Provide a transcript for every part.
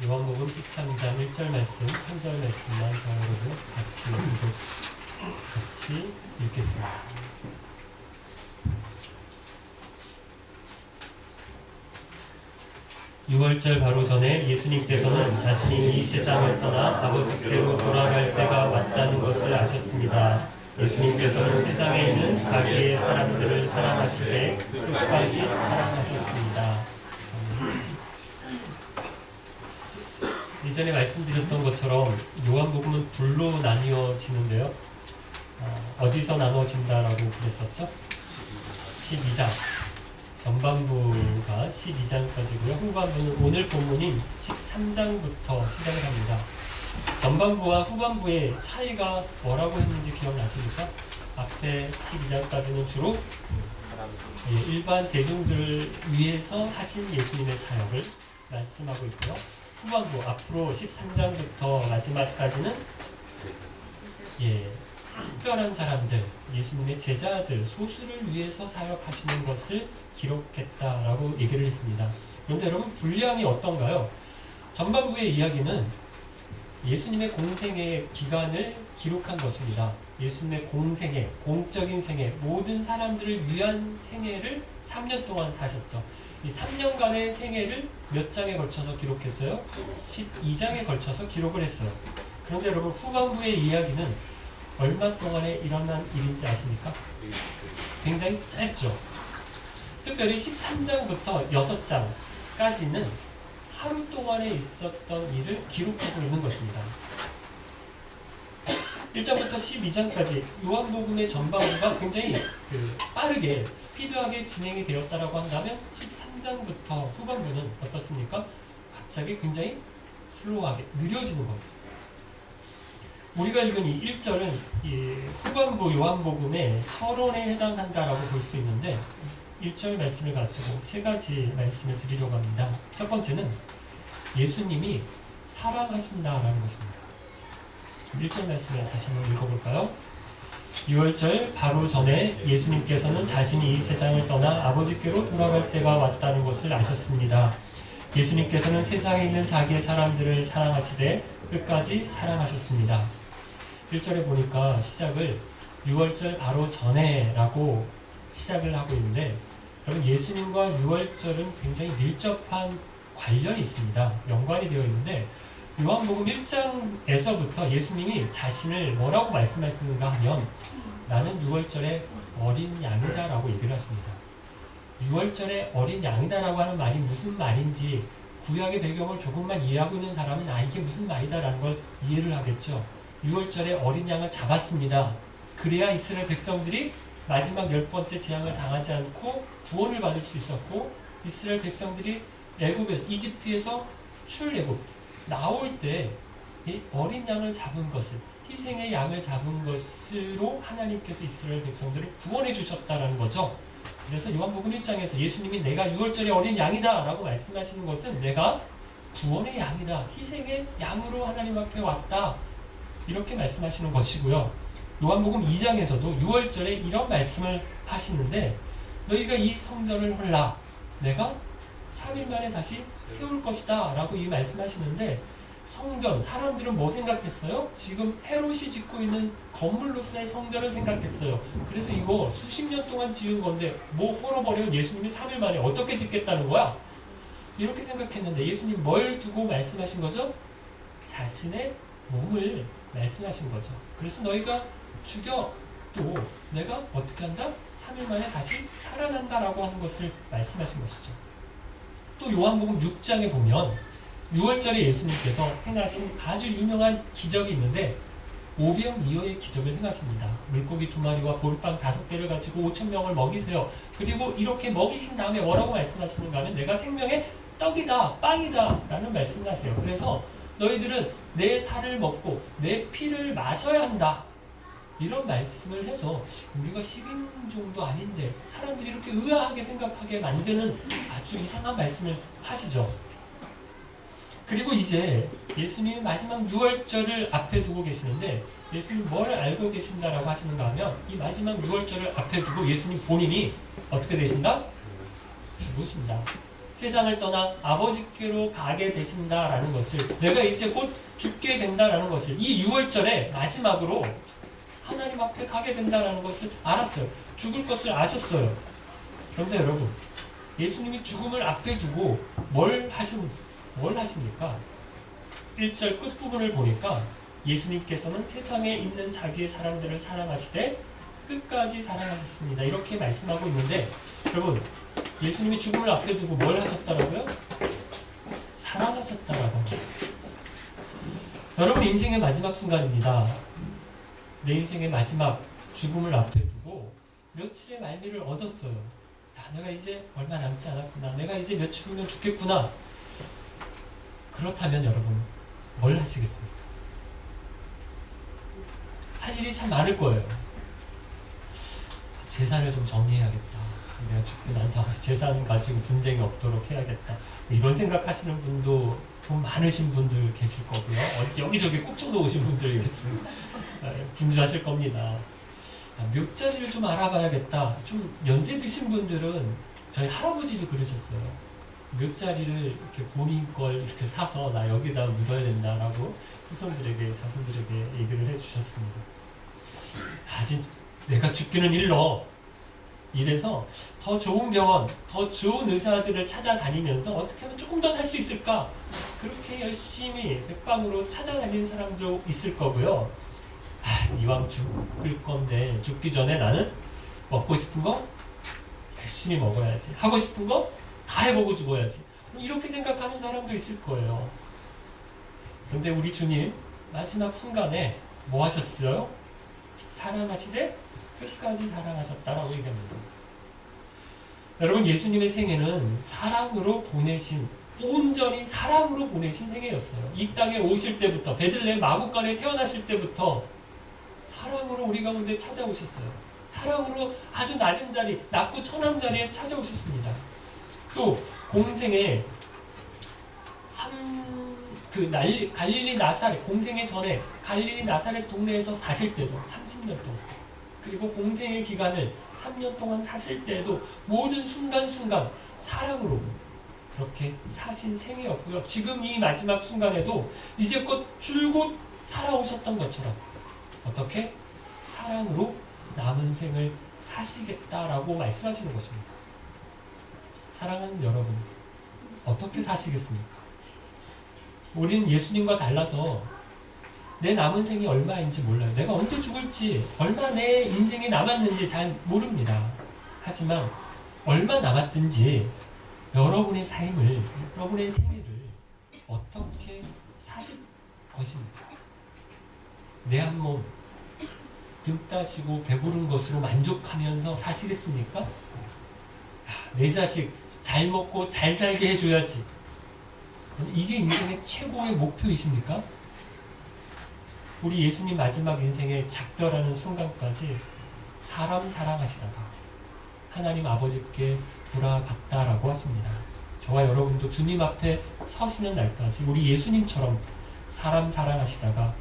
요한복음 13장 1절 말씀, 3절 말씀만 저와 여러분 같이 읽겠습니다. 유월절 바로 전에 예수님께서는 자신이 이 세상을 떠나 아버지께로 돌아갈 때가 왔다는 것을 아셨습니다. 예수님께서는 세상에 있는 자기의 사람들을 사랑하시되 끝까지 사랑하셨습니다. 이전에 말씀드렸던 것처럼 요한복음은 둘로 나뉘어지는데요. 어디서 나눠진다라고 그랬었죠? 12장. 전반부가 12장까지고요. 후반부는 오늘 본문인 13장부터 시작을 합니다. 전반부와 후반부의 차이가 뭐라고 했는지 기억나십니까? 앞에 12장까지는 주로 일반 대중들을 위해서 하신 예수님의 사역을 말씀하고 있고요. 후반부 앞으로 13장부터 마지막까지는 특별한 사람들, 예수님의 제자들, 소수를 위해서 사역하시는 것을 기록했다라고 얘기를 했습니다. 그런데 여러분 분량이 어떤가요? 전반부의 이야기는 예수님의 공생의 기간을 기록한 것입니다. 예수님의 공생애, 공적인 생애, 모든 사람들을 위한 생애를 3년 동안 사셨죠. 이 3년간의 생애를 몇 장에 걸쳐서 기록했어요? 12장에 걸쳐서 기록을 했어요. 그런데 여러분 후반부의 이야기는 얼마 동안에 일어난 일인지 아십니까? 굉장히 짧죠. 특별히 13장부터 6장까지는 하루 동안에 있었던 일을 기록하고 있는 것입니다. 1장부터 12장까지 요한복음의 전반부가 굉장히 빠르게 스피드하게 진행이 되었다라고 한다면 13장부터 후반부는 어떻습니까? 갑자기 굉장히 슬로우하게 느려지는 겁니다. 우리가 읽은 이 1절은 이 후반부 요한복음의 서론에 해당한다라고 볼 수 있는데 1절 말씀을 가지고 세 가지 말씀을 드리려고 합니다. 첫 번째는 예수님이 사랑하신다라는 것입니다. 1절 말씀을 다시 한번 읽어볼까요? 6월절 바로 전에 예수님께서는 자신이 이 세상을 떠나 아버지께로 돌아갈 때가 왔다는 것을 아셨습니다. 예수님께서는 세상에 있는 자기의 사람들을 사랑하시되 끝까지 사랑하셨습니다. 1절에 보니까 시작을 6월절 바로 전에 라고 시작을 하고 있는데 여러분 예수님과 6월절은 굉장히 밀접한 관련이 있습니다. 연관이 되어 있는데 요한복음 1장에서부터 예수님이 자신을 뭐라고 말씀하시는가 하면 나는 6월절의 어린 양이다 라고 얘기를 하십니다. 6월절의 어린 양이다 라고 하는 말이 무슨 말인지 구약의 배경을 조금만 이해하고 있는 사람은 이게 무슨 말이다 라는 걸 이해를 하겠죠. 6월절에 어린 양을 잡았습니다. 그래야 이스라엘 백성들이 마지막 10번째 재앙을 당하지 않고 구원을 받을 수 있었고 이스라엘 백성들이 이집트에서 출애굽 나올 때 이 어린 양을 잡은 것을 희생의 양을 잡은 것으로 하나님께서 이스라엘 백성들을 구원해 주셨다라는 거죠. 그래서 요한복음 1장에서 예수님이 내가 6월절의 어린 양이다 라고 말씀하시는 것은 내가 구원의 양이다, 희생의 양으로 하나님 앞에 왔다 이렇게 말씀하시는 것이고요. 요한복음 2장에서도 6월절에 이런 말씀을 하시는데 너희가 이 성전을 헐라 내가 3일 만에 다시 세울 것이다 라고 이 말씀하시는데 성전, 사람들은 뭐 생각했어요? 지금 헤롯이 짓고 있는 건물로서의 성전을 생각했어요. 그래서 이거 수십 년 동안 지은 건데 뭐 헐어버리면 예수님이 3일 만에 어떻게 짓겠다는 거야? 이렇게 생각했는데 예수님 뭘 두고 말씀하신 거죠? 자신의 몸을 말씀하신 거죠. 그래서 너희가 죽여 또 내가 어떻게 한다? 3일 만에 다시 살아난다라고 하는 것을 말씀하신 것이죠. 또 요한복음 6장에 보면 6월절에 예수님께서 행하신 아주 유명한 기적이 있는데 오병이어의 기적을 행하십니다. 물고기 2마리와 보리빵 5개를 가지고 5,000명을 먹이세요. 그리고 이렇게 먹이신 다음에 뭐라고 말씀하시는가 하면 내가 생명의 떡이다, 빵이다 라는 말씀을 하세요. 그래서 너희들은 내 살을 먹고 내 피를 마셔야 한다. 이런 말씀을 해서 우리가 식인종도 아닌데 사람들이 이렇게 의아하게 생각하게 만드는 아주 이상한 말씀을 하시죠. 그리고 이제 예수님이 마지막 6월절을 앞에 두고 계시는데 예수님 뭘 알고 계신다라고 하시는가 하면 이 마지막 6월절을 앞에 두고 예수님 본인이 어떻게 되신다? 죽으신다. 세상을 떠나 아버지께로 가게 되신다라는 것을, 내가 이제 곧 죽게 된다라는 것을 이 6월절에 마지막으로 하나님 앞에 가게 된다라는 것을 알았어요. 죽을 것을 아셨어요. 그런데 여러분, 예수님이 죽음을 앞에 두고 뭘 하십니까? 1절 끝부분을 보니까 예수님께서는 세상에 있는 자기의 사람들을 사랑하시되 끝까지 사랑하셨습니다. 이렇게 말씀하고 있는데, 여러분, 예수님이 죽음을 앞에 두고 뭘 하셨다라고요? 사랑하셨다라고. 여러분 인생의 마지막 순간입니다. 내 인생의 마지막 죽음을 앞에 두고 며칠의 말미를 얻었어요. 야, 내가 이제 얼마 남지 않았구나. 내가 이제 며칠 후면 죽겠구나. 그렇다면 여러분, 뭘 하시겠습니까? 할 일이 참 많을 거예요. 재산을 좀 정리해야겠다. 내가 죽고 난 다음에 재산 가지고 분쟁이 없도록 해야겠다. 이런 생각하시는 분도 돈 많으신 분들 계실 거고요. 여기저기 꼽쳐놓으신 분들 분주하실 겁니다. 묘자리를 좀 알아봐야겠다. 좀 연세 드신 분들은, 저희 할아버지도 그러셨어요. 묘자리를 이렇게 본인 걸 이렇게 사서 나 여기다 묻어야 된다라고 후손들에게, 자손들에게 얘기를 해주셨습니다. 아직 내가 죽기는 일러. 이래서 더 좋은 병원, 더 좋은 의사들을 찾아다니면서 어떻게 하면 조금 더 살 수 있을까? 그렇게 열심히 백방으로 찾아다니는 사람도 있을 거고요. 이왕 죽을 건데 죽기 전에 나는 먹고 싶은 거 열심히 먹어야지. 하고 싶은 거 다 해보고 죽어야지. 이렇게 생각하는 사람도 있을 거예요. 그런데 우리 주님 마지막 순간에 뭐 하셨어요? 사랑하시되 끝까지 사랑하셨다라고 얘기합니다. 여러분, 예수님의 생애는 사랑으로 보내신, 온전히 사랑으로 보내신 생애였어요. 이 땅에 오실 때부터, 베들레헴 마구간에 태어나실 때부터 사랑으로 우리 가운데 찾아오셨어요. 사랑으로 아주 낮은 자리, 낮고 천한 자리에 찾아오셨습니다. 또 공생에 갈릴리 나사렛, 공생의 전에 갈릴리 나사렛 동네에서 사실 때도 30년 동안, 그리고 공생의 기간을 3년 동안 사실 때에도 모든 순간순간 사랑으로 그렇게 사신 생애였고요. 지금 이 마지막 순간에도 이제껏 줄곧 살아오셨던 것처럼 어떻게? 사랑으로 남은 생을 사시겠다라고 말씀하시는 것입니다. 사랑하는 여러분, 어떻게 사시겠습니까? 우리는 예수님과 달라서 내 남은 생이 얼마인지 몰라요. 내가 언제 죽을지, 얼마 내 인생에 남았는지 잘 모릅니다. 하지만 얼마 남았든지 여러분의 삶을, 여러분의 생애를 어떻게 사실 것입니까? 내 한 몸 등 따시고 배부른 것으로 만족하면서 사시겠습니까? 내 자식 잘 먹고 잘 살게 해줘야지. 이게 인생의 최고의 목표이십니까? 우리 예수님 마지막 인생의 작별하는 순간까지 사람 사랑하시다가 하나님 아버지께 돌아갔다라고 하십니다. 저와 여러분도 주님 앞에 서시는 날까지 우리 예수님처럼 사람 사랑하시다가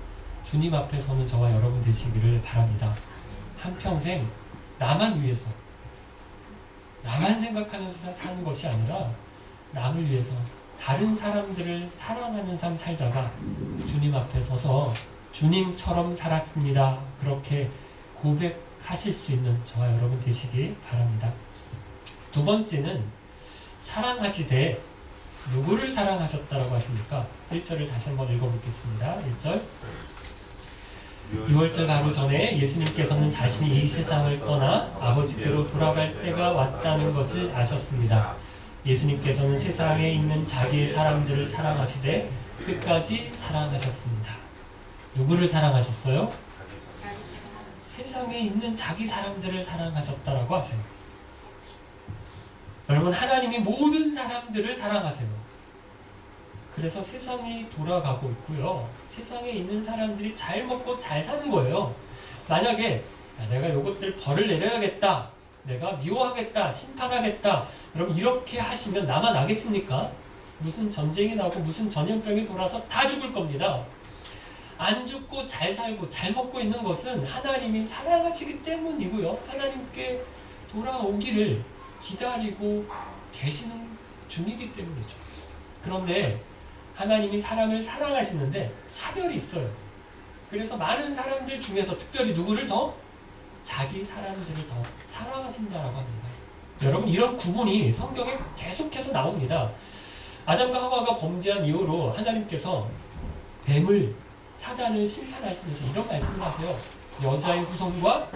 주님 앞에 서는 저와 여러분 되시기를 바랍니다. 한평생 나만 위해서, 나만 생각하면서 사는 것이 아니라 남을 위해서 다른 사람들을 사랑하는 삶 살다가 주님 앞에 서서 주님처럼 살았습니다. 그렇게 고백하실 수 있는 저와 여러분 되시기 바랍니다. 두 번째는 사랑하시되 누구를 사랑하셨다라고 하십니까? 1절을 다시 한번 읽어보겠습니다. 1절 6월절 바로 전에 예수님께서는 자신이 이 세상을 떠나 아버지께로 돌아갈 때가 왔다는 것을 아셨습니다. 예수님께서는 세상에 있는 자기의 사람들을 사랑하시되 끝까지 사랑하셨습니다. 누구를 사랑하셨어요? 세상에 있는 자기 사람들을 사랑하셨다라고 하세요. 여러분, 하나님이 모든 사람들을 사랑하세요. 그래서 세상이 돌아가고 있고요. 세상에 있는 사람들이 잘 먹고 잘 사는 거예요. 만약에 내가 요것들 벌을 내려야겠다, 내가 미워하겠다, 심판하겠다, 여러분 이렇게 하시면 나만 나겠습니까? 무슨 전쟁이 나고 무슨 전염병이 돌아서 다 죽을 겁니다. 안 죽고 잘 살고 잘 먹고 있는 것은 하나님이 사랑하시기 때문이고요. 하나님께 돌아오기를 기다리고 계시는 중이기 때문이죠. 그런데 하나님이 사람을 사랑하시는데 차별이 있어요. 그래서 많은 사람들 중에서 특별히 누구를 더? 자기 사람들을 더 사랑하신다라고 합니다. 여러분, 이런 구분이 성경에 계속해서 나옵니다. 아담과 하와가 범죄한 이후로 하나님께서 뱀을, 사단을 심판하시면서 이런 말씀을 하세요. 여자의 후손과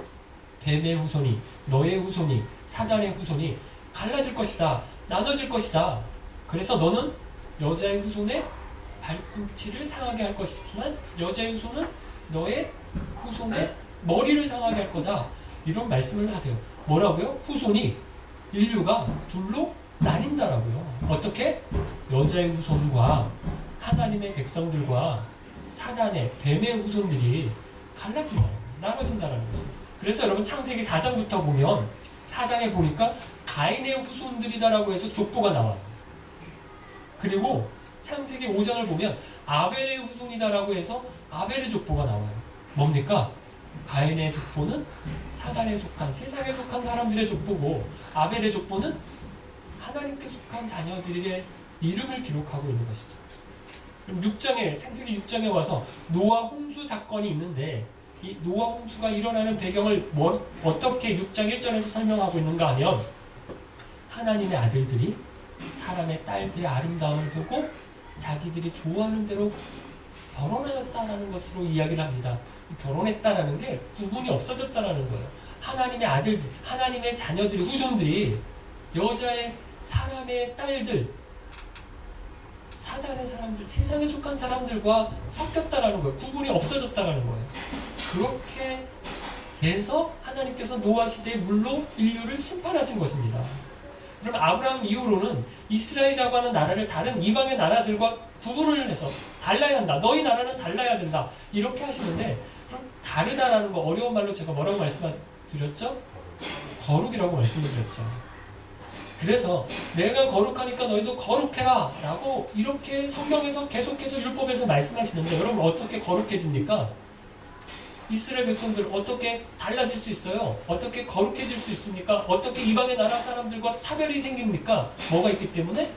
뱀의 후손이, 너의 후손이, 사단의 후손이 갈라질 것이다. 나눠질 것이다. 그래서 너는 여자의 후손의 발꿈치를 상하게 할 것이지만 여자의 후손은 너의 후손의 머리를 상하게 할 거다. 이런 말씀을 하세요. 뭐라고요? 후손이, 인류가 둘로 나뉜다라고요. 어떻게? 여자의 후손과 하나님의 백성들과 사단의, 뱀의 후손들이 갈라진다라고, 나눠진다라는 것입니다. 그래서 여러분, 창세기 4장부터 보면 4장에 보니까 가인의 후손들이다라고 해서 족보가 나와요. 그리고 창세기 5장을 보면 아벨의 후손이다라고 해서 아벨의 족보가 나와요. 뭡니까? 가인의 족보는 사단에 속한, 세상에 속한 사람들의 족보고, 아벨의 족보는 하나님께 속한 자녀들의 이름을 기록하고 있는 것이죠. 그럼 6장에, 창세기 6장에 와서 노아 홍수 사건이 있는데, 이 노아 홍수가 일어나는 배경을 어떻게 6장 1절에서 설명하고 있는가 하면, 하나님의 아들들이 사람의 딸들의 아름다움을 보고 자기들이 좋아하는 대로 결혼하였다라는 것으로 이야기를 합니다. 결혼했다라는 게 구분이 없어졌다라는 거예요. 하나님의 아들들, 하나님의 자녀들이, 후손들이 여자의, 사람의 딸들, 사단의 사람들, 세상에 속한 사람들과 섞였다라는 거예요. 구분이 없어졌다라는 거예요. 그렇게 돼서 하나님께서 노아 시대의 물로 인류를 심판하신 것입니다. 그럼 아브라함 이후로는 이스라엘이라고 하는 나라를 다른 이방의 나라들과 구분을 해서 달라야 한다. 너희 나라는 달라야 된다. 이렇게 하시는데, 그럼 다르다라는 거, 어려운 말로 제가 뭐라고 말씀드렸죠? 거룩이라고 말씀드렸죠. 그래서 내가 거룩하니까 너희도 거룩해라 라고 이렇게 성경에서 계속해서 율법에서 말씀하시는데, 여러분 어떻게 거룩해집니까? 이스라엘 백성들 어떻게 달라질 수 있어요? 어떻게 거룩해질 수 있습니까? 어떻게 이방의 나라 사람들과 차별이 생깁니까? 뭐가 있기 때문에?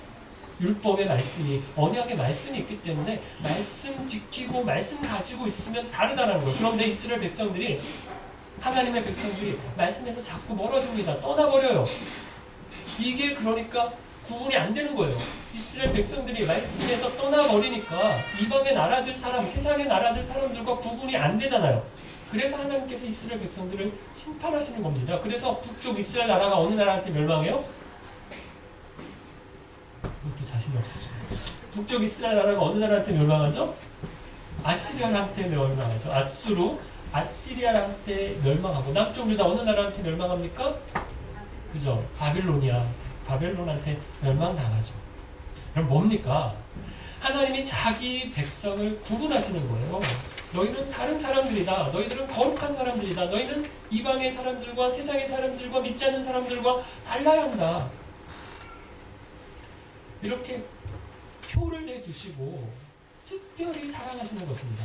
율법의 말씀이, 언약의 말씀이 있기 때문에 말씀 지키고 말씀 가지고 있으면 다르다는 거예요. 그런데 이스라엘 백성들이, 하나님의 백성들이 말씀에서 자꾸 멀어집니다. 떠나버려요. 이게 그러니까 구분이 안 되는 거예요. 이스라엘 백성들이 말씀에서 떠나버리니까 이방의 나라들 사람, 세상의 나라들 사람들과 구분이 안 되잖아요. 그래서 하나님께서 이스라엘 백성들을 심판하시는 겁니다. 그래서 북쪽 이스라엘 나라가 어느 나라한테 멸망해요? 이것도 자신이 없으십니다. 북쪽 이스라엘 나라가 어느 나라한테 멸망하죠? 아시리아한테 멸망하죠. 아시리아한테 멸망하고, 남쪽 유다 어느 나라한테 멸망합니까? 그죠? 바벨론한테 멸망당하죠. 그럼 뭡니까? 하나님이 자기 백성을 구분하시는 거예요. 너희는 다른 사람들이다. 너희들은 거룩한 사람들이다. 너희는 이방의 사람들과 세상의 사람들과 믿지 않는 사람들과 달라야 한다. 이렇게 표를 내두시고 특별히 사랑하시는 것입니다.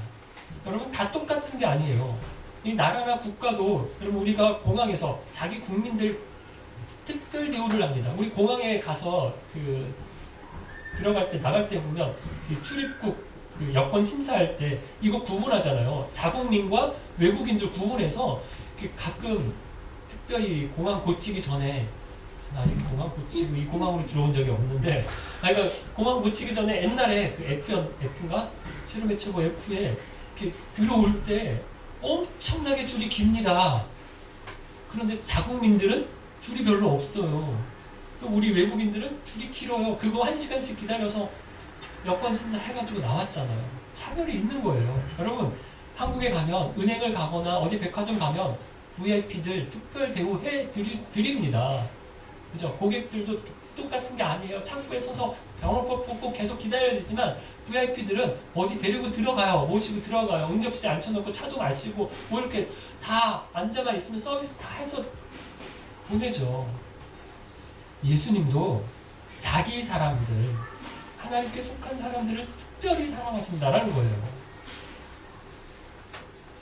여러분, 다 똑같은 게 아니에요. 이 나라나 국가도, 여러분, 우리가 공항에서 자기 국민들 특별 대우를 합니다. 우리 공항에 가서 들어갈 때, 나갈 때 보면 이 출입국 여권 심사할 때 이거 구분하잖아요. 자국민과 외국인들 구분해서 가끔 특별히 공항 고치기 전에, 아직 공항 고치고 이 공항으로 들어온 적이 없는데, 그러니까 공항 고치기 전에 옛날에 F인가? 세로메초보 F에 이렇게 들어올 때 엄청나게 줄이 깁니다. 그런데 자국민들은 줄이 별로 없어요. 우리 외국인들은 줄이 길어요. 그거 1시간씩 기다려서 여권 심사 해가지고 나왔잖아요. 차별이 있는 거예요. 여러분, 한국에 가면, 은행을 가거나 어디 백화점 가면 VIP들 특별 대우 드립니다. 그죠? 고객들도 똑같은 게 아니에요. 창구에 서서 병원법 뽑고 계속 기다려야 되지만 VIP들은 어디 데리고 들어가요. 모시고 들어가요. 응접실에 앉혀놓고 차도 마시고 뭐 이렇게 다 앉아만 있으면 서비스 다 해서 보내죠. 예수님도 자기 사람들, 하나님께 속한 사람들을 특별히 사랑하신다라는 거예요.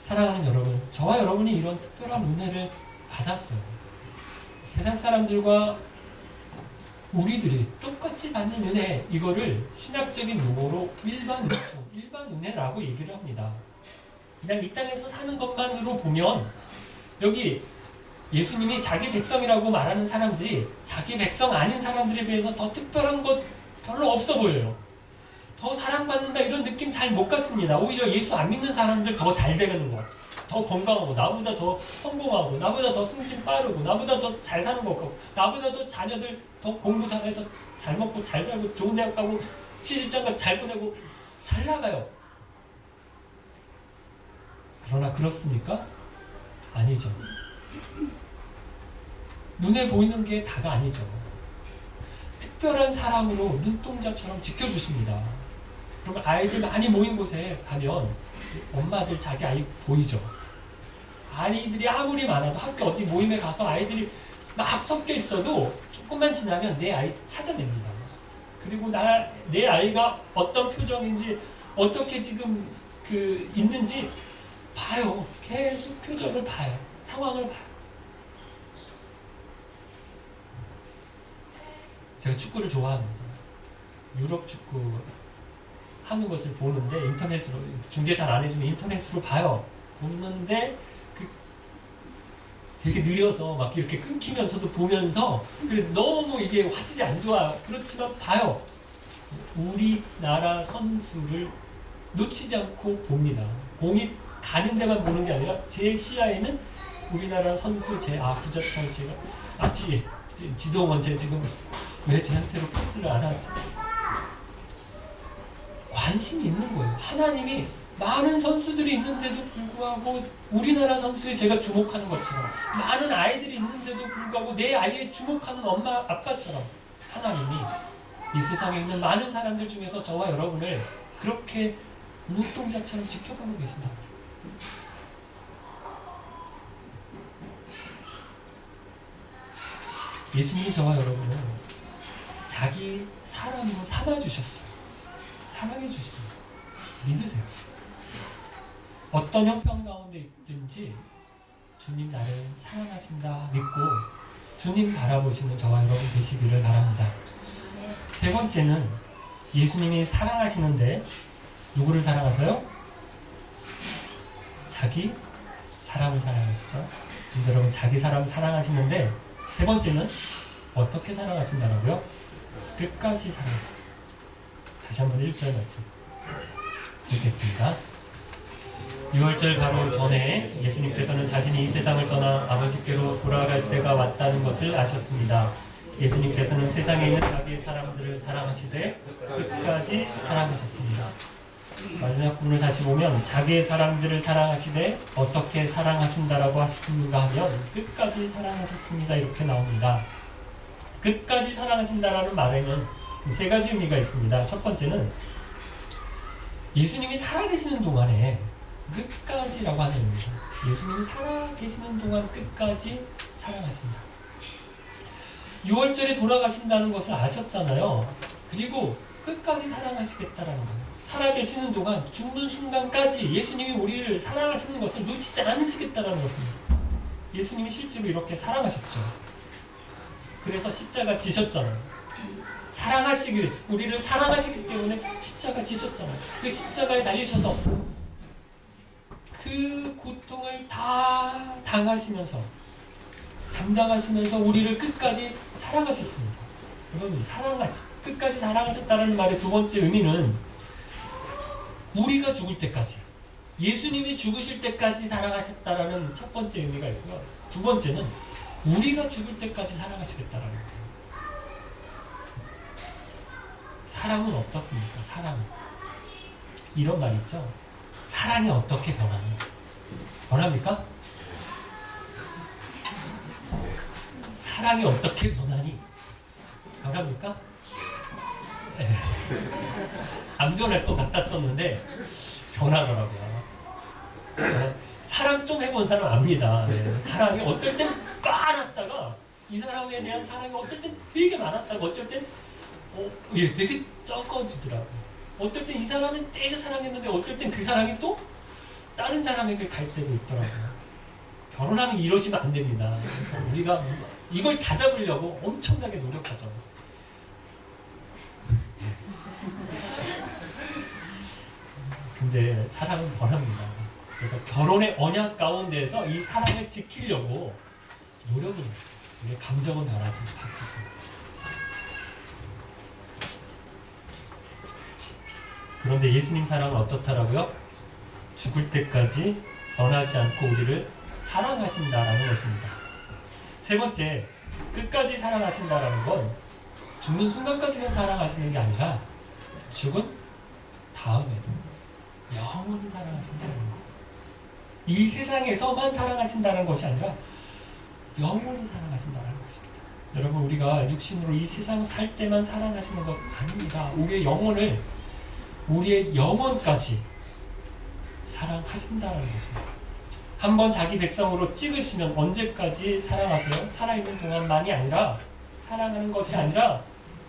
사랑하는 여러분, 저와 여러분이 이런 특별한 은혜를 받았어요. 세상 사람들과 우리들이 똑같이 받는 은혜, 이거를 신학적인 용어로 일반 은총, 일반 은혜라고 얘기를 합니다. 그냥 이 땅에서 사는 것만으로 보면 여기 예수님이 자기 백성이라고 말하는 사람들이 자기 백성 아닌 사람들에 비해서 더 특별한 것 별로 없어 보여요. 더 사랑받는다 이런 느낌 잘 못 갖습니다. 오히려 예수 안 믿는 사람들 더 잘 되는 것 같아요. 더 건강하고, 나보다 더 성공하고, 나보다 더 승진 빠르고, 나보다 더 잘 사는 것 같고, 나보다 더 자녀들 더 공부 잘해서 잘 먹고 잘 살고 좋은 대학 가고 시집장가 잘 보내고 잘 나가요. 그러나 그렇습니까? 아니죠. 눈에 보이는 게 다가 아니죠. 특별한 사랑으로 눈동자처럼 지켜주십니다. 그러면 아이들 많이 모인 곳에 가면 엄마들 자기 아이 보이죠. 아이들이 아무리 많아도 학교 어디 모임에 가서 아이들이 막 섞여 있어도 조금만 지나면 내 아이 찾아냅니다. 그리고 내 아이가 어떤 표정인지 어떻게 지금 있는지 봐요. 계속 표정을 봐요. 상황을 봐요. 제가 축구를 좋아합니다. 유럽 축구 하는 것을 보는데 인터넷으로 중계 잘 안 해주면 인터넷으로 봐요. 보는데 되게 느려서 막 이렇게 끊기면서도 보면서 그래 너무 이게 화질이 안 좋아. 그렇지만 봐요. 우리나라 선수를 놓치지 않고 봅니다. 공이 가는 데만 보는 게 아니라 제 시야에는 우리나라 선수 구자철 제가 지동원 제 지금 왜 쟤한테로 패스를 안 하지? 관심이 있는 거예요. 하나님이 많은 선수들이 있는데도 불구하고 우리나라 선수에 제가 주목하는 것처럼 많은 아이들이 있는데도 불구하고 내 아이에 주목하는 엄마 아빠처럼 하나님이 이 세상에 있는 많은 사람들 중에서 저와 여러분을 그렇게 눈동자처럼 지켜보고 계신다. 예수님이 저와 여러분을 자기 사람으로 삼아주셨어요. 사랑해주십니다. 믿으세요. 어떤 형편 가운데 있든지 주님 나를 사랑하신다 믿고 주님 바라보시는 저와 여러분 되시기를 바랍니다. 세 번째는 예수님이 사랑하시는데 누구를 사랑하세요? 자기 사람을 사랑하시죠. 여러분 자기 사람 사랑하시는데 세 번째는 어떻게 사랑하신다고요? 끝까지 사랑하십니다. 다시 한번 1절 말씀 읽겠습니다. 6월절 바로 전에 예수님께서는 자신이 이 세상을 떠나 아버지께로 돌아갈 때가 왔다는 것을 아셨습니다. 예수님께서는 세상에 있는 자기의 사람들을 사랑하시되 끝까지 사랑하셨습니다. 마지막 부분을 다시 보면 자기의 사람들을 사랑하시되 어떻게 사랑하신다라고 하시는가 하면 끝까지 사랑하셨습니다 이렇게 나옵니다. 끝까지 사랑하신다라는 말에는 세 가지 의미가 있습니다. 첫 번째는 예수님이 살아계시는 동안에 끝까지라고 하는 의미입니다. 예수님이 살아계시는 동안 끝까지 사랑하신다. 6월절에 돌아가신다는 것을 아셨잖아요. 그리고 끝까지 사랑하시겠다라는 거예요. 살아계시는 동안 죽는 순간까지 예수님이 우리를 사랑하시는 것을 놓치지 않으시겠다라는 것입니다. 예수님이 실제로 이렇게 사랑하셨죠. 그래서 십자가 지셨잖아요. 우리를 사랑하시기 때문에 십자가 지셨잖아요. 그 십자가에 달리셔서 그 고통을 다 담당하시면서 우리를 끝까지 사랑하셨습니다. 여러분, 끝까지 사랑하셨다는 말의 두 번째 의미는 우리가 죽을 때까지, 예수님이 죽으실 때까지 사랑하셨다라는 첫 번째 의미가 있고요. 두 번째는 우리가 죽을 때까지 사랑하시겠다라는 거예요. 사랑은 어떻습니까? 사랑은 이런 말 있죠. 사랑이 어떻게 변합니까? 사랑이 어떻게 변합니까? 안 변할 것 같았었는데 변하더라고요. 사랑 좀 해본 사람 압니다. 사랑이 어떨 땐 많았다가 이 사람에 대한 사랑이 어떨 땐 되게 많았다가 어쩔 땐 되게 적어지더라고요. 어떨 땐 이 사람을 되게 사랑했는데 어떨 땐 그 사랑이 또 다른 사람에게 갈 때도 있더라고요. 결혼하면 이러시면 안 됩니다. 우리가 이걸 다 잡으려고 엄청나게 노력하죠. 근데 사랑은 변합니다. 그래서 결혼의 언약 가운데서 이 사랑을 지키려고 노력을 하죠. 우리의 감정은 변하지 바뀌지. 그런데 예수님 사랑은 어떻다라고요? 죽을 때까지 변하지 않고 우리를 사랑하신다라는 것입니다. 세 번째, 끝까지 사랑하신다라는 건 죽는 순간까지만 사랑하시는 게 아니라 죽은 다음에도 영원히 사랑하신다는 거. 이 세상에서만 사랑하신다는 것이 아니라 영원히 사랑하신다는 것입니다. 여러분, 우리가 육신으로 이 세상 살 때만 사랑하시는 것 아닙니다. 우리의 영혼을, 우리의 영혼까지 사랑하신다는 것입니다. 한번 자기 백성으로 찍으시면 언제까지 사랑하세요? 살아있는 동안만이 아니라, 사랑하는 것이 아니라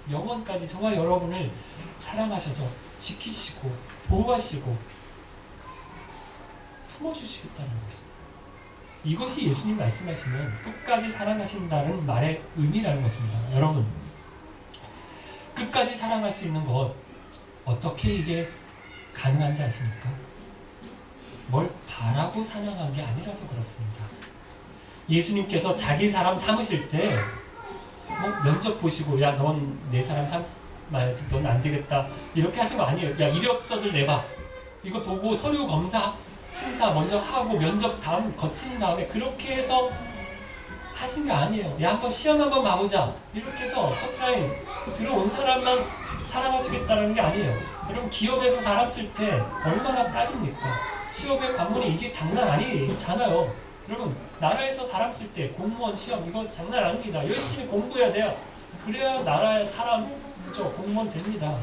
영원까지 저와 여러분을 사랑하셔서 지키시고 보호하시고 품어주시겠다는 것입니다. 이것이 예수님 말씀하시는 끝까지 사랑하신다는 말의 의미라는 것입니다. 여러분, 끝까지 사랑할 수 있는 것, 어떻게 이게 가능한지 아십니까? 뭘 바라고 사랑한 게 아니라서 그렇습니다. 예수님께서 자기 사람 삼으실 때 면접 보시고, 야, 넌 내 사람 삼아야지, 넌 안 되겠다, 이렇게 하신 거 아니에요. 야, 이력서들 내봐, 이거 보고 서류 검사 심사 먼저 하고 면접 다음 거친 다음에 그렇게 해서 하신 게 아니에요. 야, 한번 시험 한번 봐보자, 이렇게 해서 커트라인 들어온 사람만 사랑하시겠다는 게 아니에요. 여러분, 기업에서 사람 쓸 때 얼마나 따집니까? 시험의 관문이 이게 장난 아니잖아요. 여러분, 나라에서 사람 쓸 때 공무원 시험 이거 장난 아닙니다. 열심히 공부해야 돼요. 그래야 나라의 사람이죠. 공무원 됩니다.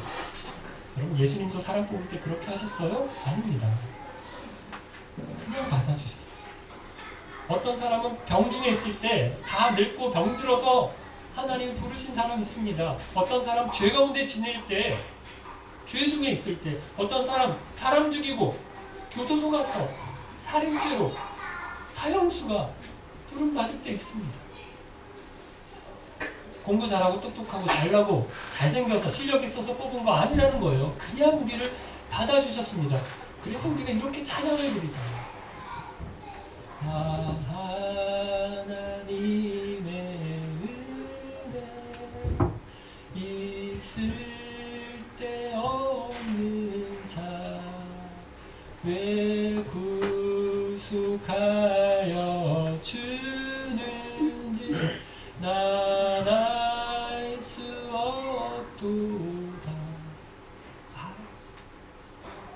여러분, 예수님도 사람 뽑을 때 그렇게 하셨어요? 아닙니다. 그냥 받아주셨어요. 어떤 사람은 병중에 있을 때 다 늙고 병들어서 하나님 부르신 사람 있습니다. 어떤 사람 죄 가운데 지낼 때, 죄 중에 있을 때, 어떤 사람 죽이고 교도소 가서 살인죄로 사형수가 부름 받을 때 있습니다. 공부 잘하고 똑똑하고 잘나고 잘생겨서 실력 있어서 뽑은 거 아니라는 거예요. 그냥 우리를 받아주셨습니다. 그래서 우리가 이렇게 찬양을 드리잖아요. 하나님의 은혜 있을 때 없는 자 왜 구속하여 주는지 난 알 수 없도다.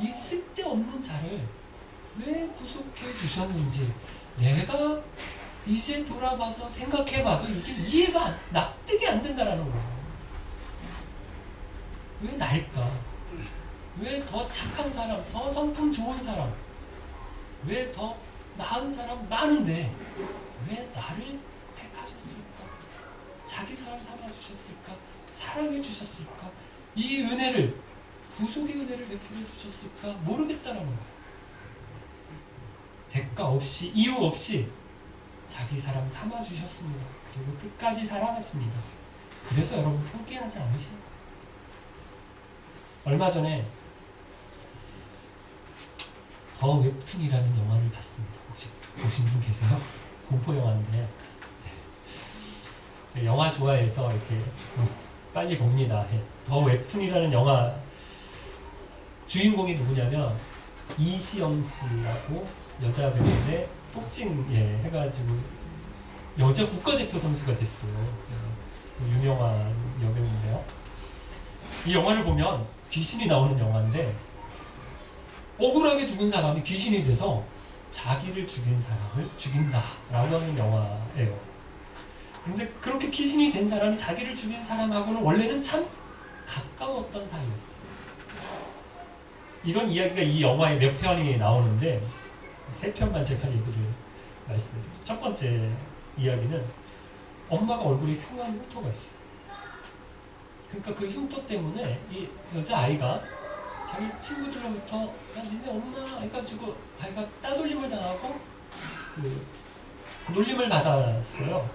있을 때 없는 자를 왜 구속해 주셨는지 내가 이제 돌아봐서 생각해봐도 이게 이해가 납득이 안 된다라는 거예요. 왜 나일까? 왜 더 착한 사람, 더 성품 좋은 사람, 왜 더 나은 사람 많은데 왜 나를 택하셨을까? 자기 사람 삼아주셨을까? 사랑해 주셨을까? 이 은혜를, 구속의 은혜를 베풀어 주셨을까? 모르겠다라는 거예요. 대가 없이, 이유 없이 자기 사람 삼아주셨습니다. 그리고 끝까지 사랑하십니다. 그래서 여러분 포기하지 않으시는 거예요. 얼마 전에 더 웹툰이라는 영화를 봤습니다. 혹시 보신 분 계세요? 공포 영화인데 제가 영화 좋아해서 이렇게 빨리 봅니다. 더 웹툰이라는 영화 주인공이 누구냐면 이시영 씨라고 여자 배우인데 복싱 해가지고 여자 국가대표 선수가 됐어요. 유명한 여배우인데요. 이 영화를 보면 귀신이 나오는 영화인데 억울하게 죽은 사람이 귀신이 돼서 자기를 죽인 사람을 죽인다라고 하는 영화예요. 근데 그렇게 귀신이 된 사람이 자기를 죽인 사람하고는 원래는 참 가까웠던 사이였어요. 이런 이야기가 이 영화에 몇 편이 나오는데 3편만 제가 얘기를 말씀드릴게요. 첫 번째 이야기는 엄마가 얼굴에 흉한 흉터가 있어요. 그러니까 그 흉터 때문에 이 여자아이가 자기 친구들로부터 야, 니네 엄마 해가지고 아이가 따돌림을 당하고 그 놀림을 받았어요.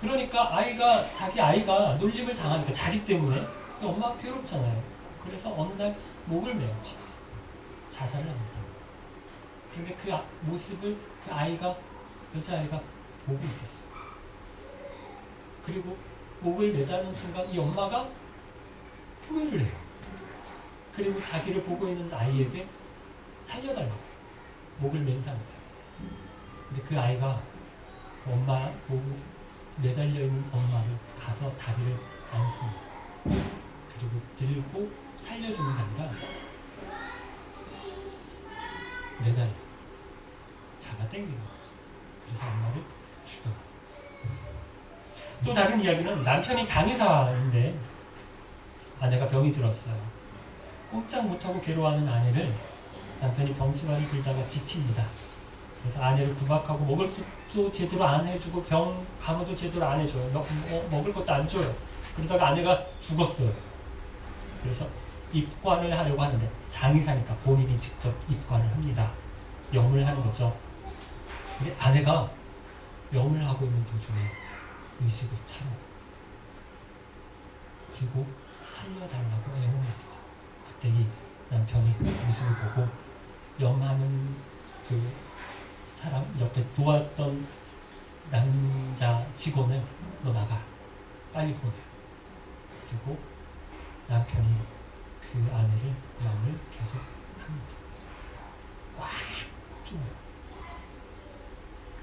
그러니까 자기 아이가 놀림을 당하니까 자기 때문에 엄마가 괴롭잖아요. 그래서 어느 날 목을 매요. 자살을 합니다. 그런데 그 모습을 그 여자아이가 보고 있었어요. 그리고 목을 매다는 순간 이 엄마가 후회를 해요. 그리고 자기를 보고 있는 아이에게 살려달라고 해요. 목을 맨 상태에서. 근데 그 아이가 그 엄마 목에 매달려 있는 엄마를 가서 다리를 안습니다. 그리고 들고 살려주는 게 아니라 매달려 잡아당기는 거죠. 그래서 엄마를 죽여요. 또 다른 이야기는 남편이 장의사인데 아내가 병이 들었어요. 꼼짝 못하고 괴로워하는 아내를 남편이 병수발이 들다가 지칩니다. 그래서 아내를 구박하고 먹을 것도 제대로 안 해주고 병 간호도 제대로 안 해줘요. 먹을 것도 안 줘요. 그러다가 아내가 죽었어요. 그래서 입관을 하려고 하는데 장의사니까 본인이 직접 입관을 합니다. 염을 하는 거죠. 근데 아내가 염을 하고 있는 도중에 의식을 차려요. 그리고 살려달라고 애원을 합니다. 그때 이 남편이 모습을 보고 염하는 그 사람 옆에 도왔던 남자 직원을 너 나가 빨리 보내요. 그리고 남편이 그 아내를 염을 계속 합니다. 꽉 쪼아요.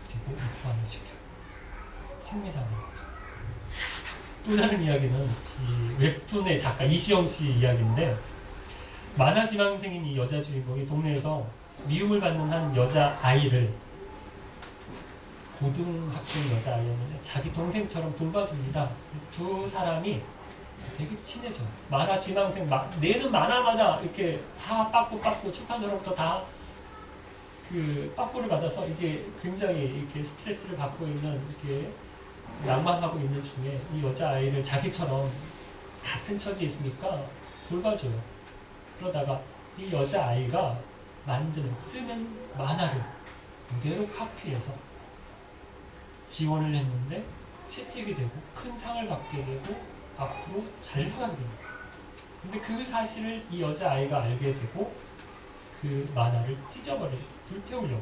그리고 입관을 시켜요. 생매장을 하죠. 또 다른 이야기는 이 웹툰의 작가 이시영 씨 이야기인데 만화 지망생인 이 여자 주인공이 동네에서 미움을 받는 한 여자 아이를 고등학생 여자 아이였는데 자기 동생처럼 돌봐줍니다. 두 사람이 되게 친해져요. 만화 지망생 내는 만화마다 이렇게 다 빠꾸 출판사로부터 다 그 빠꾸를 받아서 이게 굉장히 이렇게 스트레스를 받고 있는 이렇게 낭만하고 있는 중에 이 여자 아이를 자기처럼 같은 처지에 있으니까 돌봐줘요. 그러다가 이 여자 아이가 쓰는 만화를 그대로 카피해서 지원을 했는데 채택이 되고 큰 상을 받게 되고 앞으로 잘 나가게 됩니다. 근데 그 사실을 이 여자 아이가 알게 되고 그 만화를 찢어버리고 불태우려고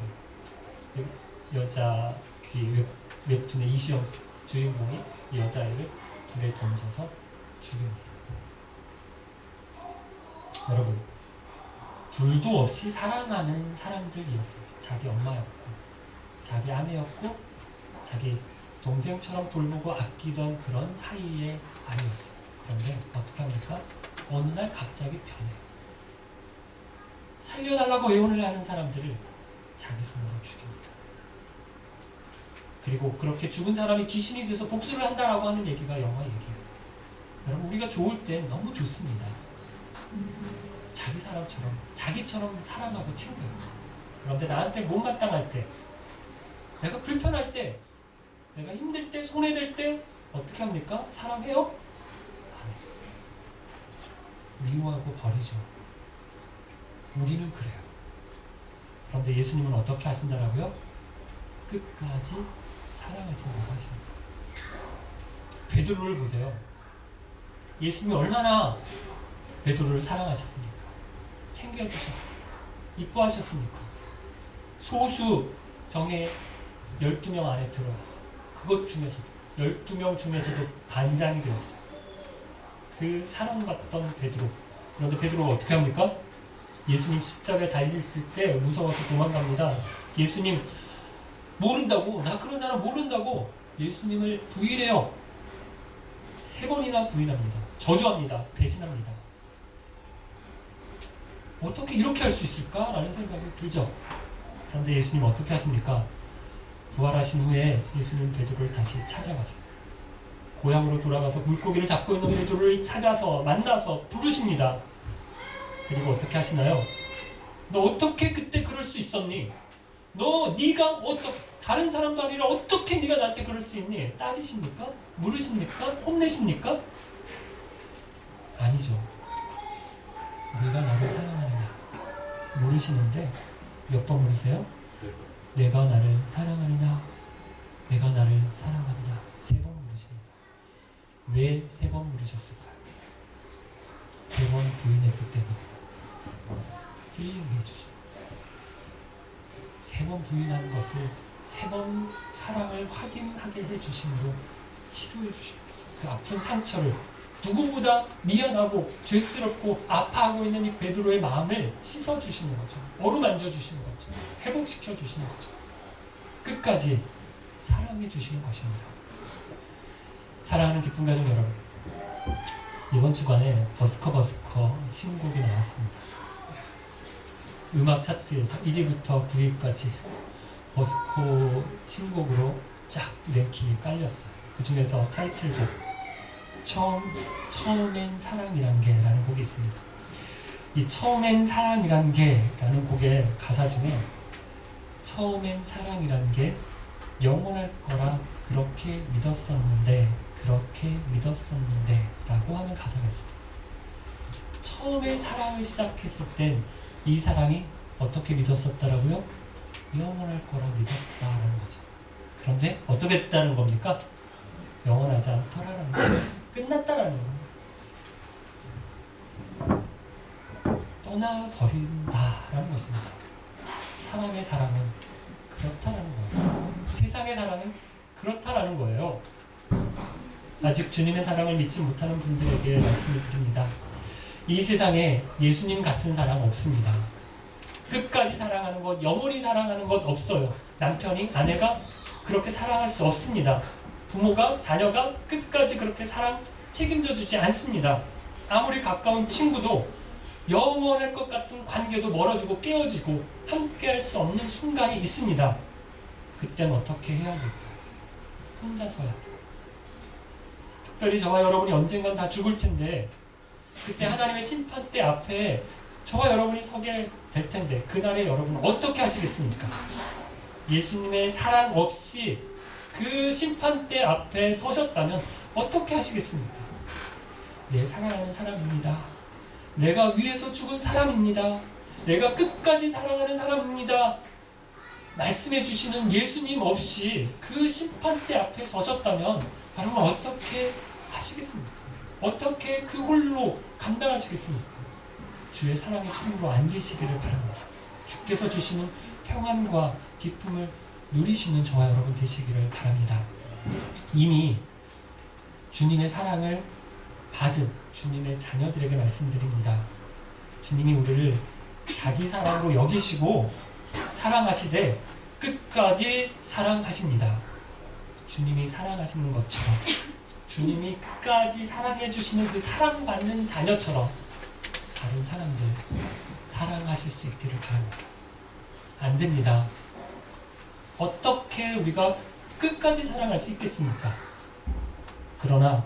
해요. 여자 웹툰의 이시영 주인공이 이 여자아이를 불에 던져서 죽입니다. 여러분, 둘도 없이 사랑하는 사람들이었어요. 자기 엄마였고, 자기 아내였고, 자기 동생처럼 돌보고 아끼던 그런 사이의 아이였어요. 그런데 어떻게 합니까? 어느 날 갑자기 변해요. 살려달라고 애원을 하는 사람들을 자기 손으로 죽입니다. 그리고 그렇게 죽은 사람이 귀신이 돼서 복수를 한다라고 하는 얘기가 영화 얘기예요. 여러분, 우리가 좋을 땐 너무 좋습니다. 자기 사람처럼, 자기처럼 사랑하고 챙겨요. 그런데 나한테 못마땅할 때, 내가 불편할 때, 내가 힘들 때, 손해될 때 어떻게 합니까? 사랑해요? 안 해요. 미워하고 버리죠. 우리는 그래요. 그런데 예수님은 어떻게 하신다라고요? 끝까지 사랑하신다고 하십니다. 베드로를 보세요. 예수님이 얼마나 베드로를 사랑하셨습니까? 챙겨주셨습니까? 이뻐하셨습니까? 소수 정예 12명 안에 들어왔어요. 그것 중에서도 12명 중에서도 반장이 되었어요. 그 사랑받던 베드로. 그런데 베드로가 어떻게 합니까? 예수님 십자가에 달리실 때 무서워서 도망갑니다. 예수님 모른다고, 나 그런 사람 모른다고 예수님을 부인해요. 3번이나 부인합니다. 저주합니다. 배신합니다. 어떻게 이렇게 할 수 있을까라는 생각이 들죠. 그런데 예수님 어떻게 하십니까? 부활하신 후에 예수님 베드로를 다시 찾아가세요. 고향으로 돌아가서 물고기를 잡고 있는 베드로를 찾아서 만나서 부르십니다. 그리고 어떻게 하시나요? 너 어떻게 그때 그럴 수 있었니? 네가 다른 사람도 아니라 어떻게 네가 나한테 그럴 수 있니? 따지십니까? 물으십니까? 혼내십니까? 아니죠. 네가 나를 사랑하느냐 물으시는데 몇 번 물으세요? 내가 나를 사랑하느냐? 내가 나를 사랑하느냐? 3번 물으십니다. 왜 3번 물으셨을까요? 3번 부인했기 때문에. 힐링해 주시고, 3번 부인하는 것을 3번 사랑을 확인하게 해주심으로 치료해 주시는 거죠. 그 아픈 상처를, 누구보다 미안하고 죄스럽고 아파하고 있는 이 베드로의 마음을 씻어주시는 거죠. 어루만져 주시는 거죠. 회복시켜 주시는 거죠. 끝까지 사랑해 주시는 것입니다. 사랑하는 기쁜 가족 여러분, 이번 주간에 버스커 신곡이 나왔습니다. 음악 차트에서 1위부터 9위까지 버스커 신곡으로 쫙 랭킹이 깔렸어요. 그 중에서 타이틀곡 처음엔 사랑이란 게라는 곡이 있습니다. 이 처음엔 사랑이란 게라는 곡의 가사 중에 처음엔 사랑이란 게 영원할 거라 그렇게 믿었었는데 라고 하는 가사가 있습니다. 처음에 사랑을 시작했을 땐 이 사랑이 어떻게 믿었었다라고요? 영원할 거라 믿었다라는 거죠. 그런데 어떻게 됐다는 겁니까? 영원하지 않더라라는 거죠. 끝났다라는 거예요. 떠나버린다라는 것입니다. 사람의 사랑은 그렇다라는 거예요. 세상의 사랑은 그렇다라는 거예요. 아직 주님의 사랑을 믿지 못하는 분들에게 말씀을 드립니다. 이 세상에 예수님 같은 사랑 없습니다. 끝까지 사랑하는 것, 영원히 사랑하는 것 없어요. 남편이 아내가 그렇게 사랑할 수 없습니다. 부모가 자녀가 끝까지 그렇게 사랑 책임져 주지 않습니다. 아무리 가까운 친구도 영원할 것 같은 관계도 멀어지고 깨어지고 함께 할 수 없는 순간이 있습니다. 그때는 어떻게 해야 될까요? 혼자서야. 특별히 저와 여러분이 언젠간 다 죽을 텐데, 그때 하나님의 심판대 앞에 저와 여러분이 서게 될 텐데, 그날에 여러분은 어떻게 하시겠습니까? 예수님의 사랑 없이 그 심판대 앞에 서셨다면 어떻게 하시겠습니까? 내 사랑하는 사람입니다. 내가 위해서 죽은 사람입니다. 내가 끝까지 사랑하는 사람입니다. 말씀해 주시는 예수님 없이 그 심판대 앞에 서셨다면 여러분 어떻게 하시겠습니까? 어떻게 그 홀로 감당하시겠습니까? 주의 사랑의 친구로 안 계시기를 바랍니다. 주께서 주시는 평안과 기쁨을 누리시는 저와 여러분 되시기를 바랍니다. 이미 주님의 사랑을 받은 주님의 자녀들에게 말씀드립니다. 주님이 우리를 자기 사랑으로 여기시고 사랑하시되 끝까지 사랑하십니다. 주님이 사랑하시는 것처럼, 주님이 끝까지 사랑해 주시는 그 사랑받는 자녀처럼 다른 사람들 사랑하실 수 있기를 바랍니다. 안 됩니다. 어떻게 우리가 끝까지 사랑할 수 있겠습니까? 그러나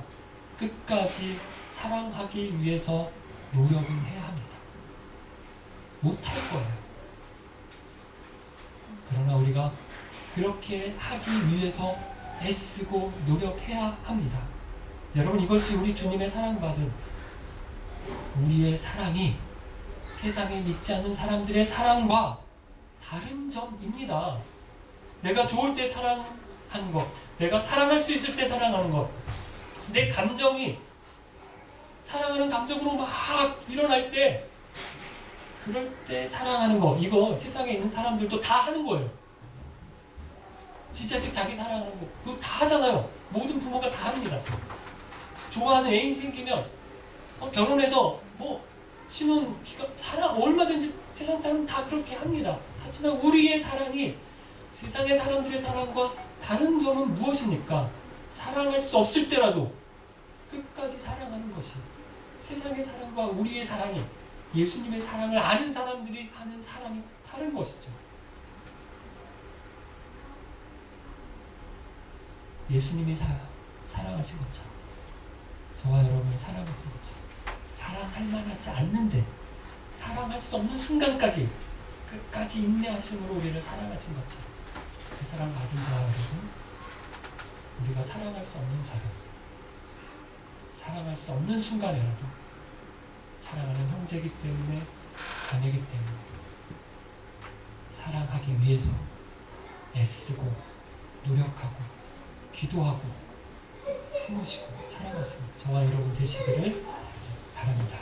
끝까지 사랑하기 위해서 노력은 해야 합니다. 못할 거예요. 그러나 우리가 그렇게 하기 위해서 애쓰고 노력해야 합니다. 여러분, 이것이 우리 주님의 사랑받은 우리의 사랑이 세상에 믿지 않는 사람들의 사랑과 다른 점입니다. 내가 좋을 때 사랑하는 것, 내가 사랑할 수 있을 때 사랑하는 것, 내 감정이 사랑하는 감정으로 막 일어날 때, 그럴 때 사랑하는 거, 이거 세상에 있는 사람들도 다 하는 거예요. 지자식 자기 사랑하는 거, 그거 다 하잖아요. 모든 부모가 다 합니다. 좋아하는 애인 생기면 결혼해서 신혼 기간 사랑 얼마든지 세상 사람 다 그렇게 합니다. 하지만 우리의 사랑이 세상의 사람들의 사랑과 다른 점은 무엇입니까? 사랑할 수 없을 때라도 끝까지 사랑하는 것이, 세상의 사랑과 우리의 사랑이, 예수님의 사랑을 아는 사람들이 하는 사랑이 다른 것이죠. 예수님이 사랑하신 것처럼, 저와 여러분을 사랑하신 것처럼, 사랑할 만하지 않는데 사랑할 수 없는 순간까지 끝까지 인내하심으로 우리를 사랑하신 것처럼, 그 사랑 받은 자와 여러분, 우리가 사랑할 수 없는 사람, 사랑할 수 없는 순간이라도 사랑하는 형제이기 때문에, 자매이기 때문에 사랑하기 위해서 애쓰고 노력하고 기도하고 품으시고 사랑하시는 저와 여러분 되시기를 바랍니다.